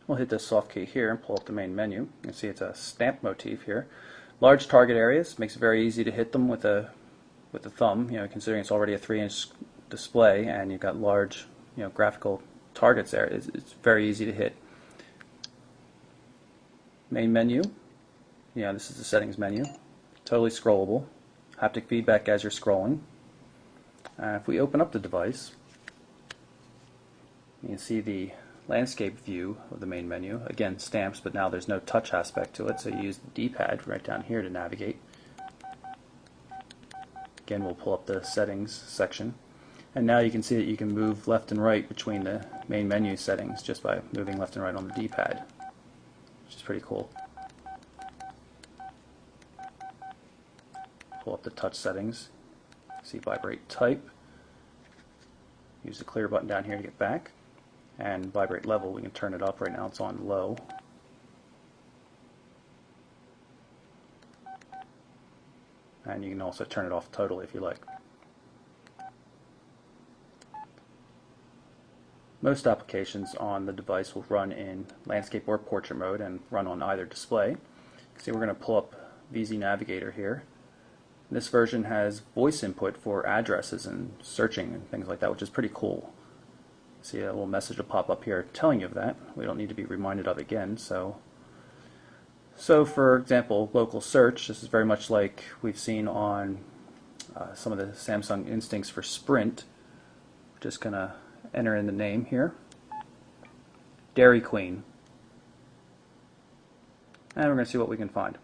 We'll hit this soft key here and pull up the main menu. You can see it's a stamp motif here. Large target areas makes it very easy to hit them with the thumb. Considering it's already a 3-inch display and you've got large, graphical targets there, it's very easy to hit. Main menu. This is the settings menu. Totally scrollable. Haptic feedback as you're scrolling. If we open up the device, you can see the landscape view of the main menu. Again, stamps, but now there's no touch aspect to it, so you use the D-pad right down here to navigate. Again, we'll pull up the settings section. And now you can see that you can move left and right between the main menu settings just by moving left and right on the D-pad, which is pretty cool. Pull up the touch settings. See vibrate type. Use the clear button down here to get back. And vibrate level, we can turn it up. Right now it's on low. And you can also turn it off totally if you like. Most applications on the device will run in landscape or portrait mode and run on either display. See, we're going to pull up VZ Navigator here. This version has voice input for addresses and searching and things like that, which is pretty cool. See, a little message will pop up here telling you of that. We don't need to be reminded of it again. So for example, local search, this is very much like we've seen on some of the Samsung Instincts for Sprint. We're just going to enter in the name here. Dairy Queen. And we're going to see what we can find.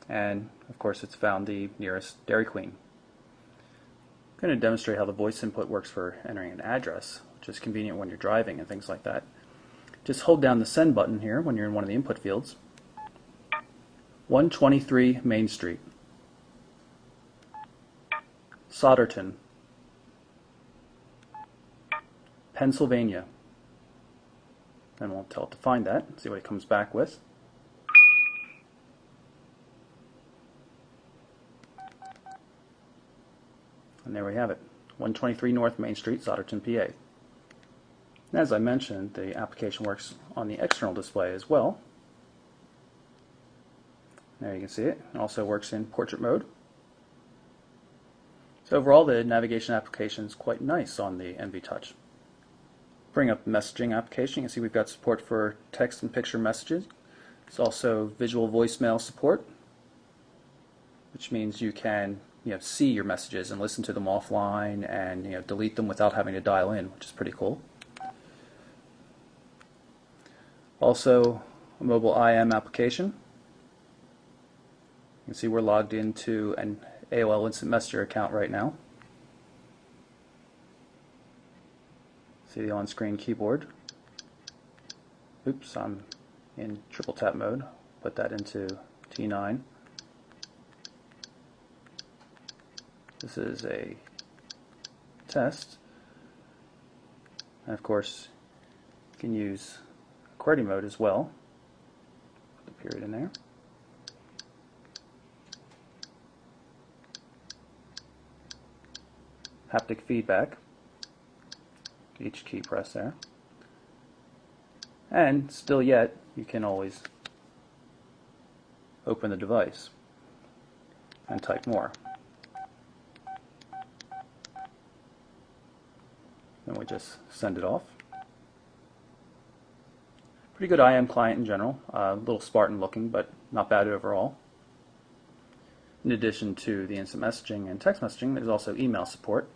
And of course it's found the nearest Dairy Queen. I'm going to demonstrate how the voice input works for entering an address, which is convenient when you're driving and things like that. Just hold down the send button here when you're in one of the input fields. 123 Main Street, Solderton, Pennsylvania. And we'll tell it to find that, see what it comes back with. And there we have it, 123 North Main Street, Solderton, PA. And as I mentioned, the application works on the external display as well. There you can see it. It also works in portrait mode. So overall, the navigation application is quite nice on the Envy Touch. Bring up the messaging application. You can see we've got support for text and picture messages. It's also visual voicemail support, which means you can see your messages and listen to them offline and delete them without having to dial in, which is pretty cool. Also, a mobile IM application. You can see we're logged into an AOL Instant Messenger account right now. See the on-screen keyboard. Oops, I'm in triple tap mode. Put that into T9. This is a test. And of course, you can use QWERTY mode as well. Put the period in there. Haptic feedback. Each key press there. And still yet, you can always open the device and type more. Then we just send it off. Pretty good IM client in general. A little Spartan looking, but not bad overall. In addition to the instant messaging and text messaging, there's also email support.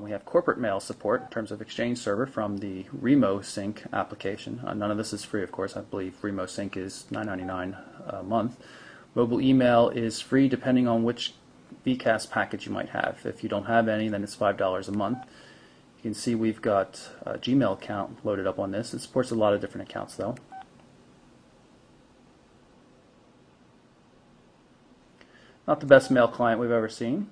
We have corporate mail support in terms of Exchange Server from the RemoSync application. None of this is free, of course. I believe RemoSync is $9.99 a month. Mobile email is free depending on which VCAS package you might have. If you don't have any, then it's $5 a month. You can see we've got a Gmail account loaded up on this. It supports a lot of different accounts though. Not the best mail client we've ever seen,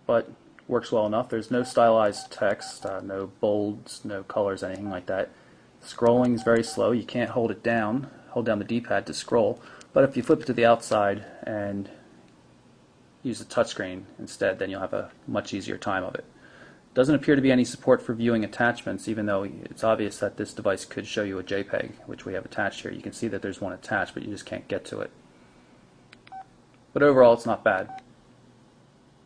but works well enough. There's no stylized text, no bolds, no colors, anything like that. Scrolling is very slow. You can't hold it down, hold down the D-pad to scroll, but if you flip it to the outside and use the touchscreen instead, then you'll have a much easier time of it. Doesn't appear to be any support for viewing attachments, even though it's obvious that this device could show you a JPEG, which we have attached here. You can see that there's one attached, but you just can't get to it. But overall, it's not bad.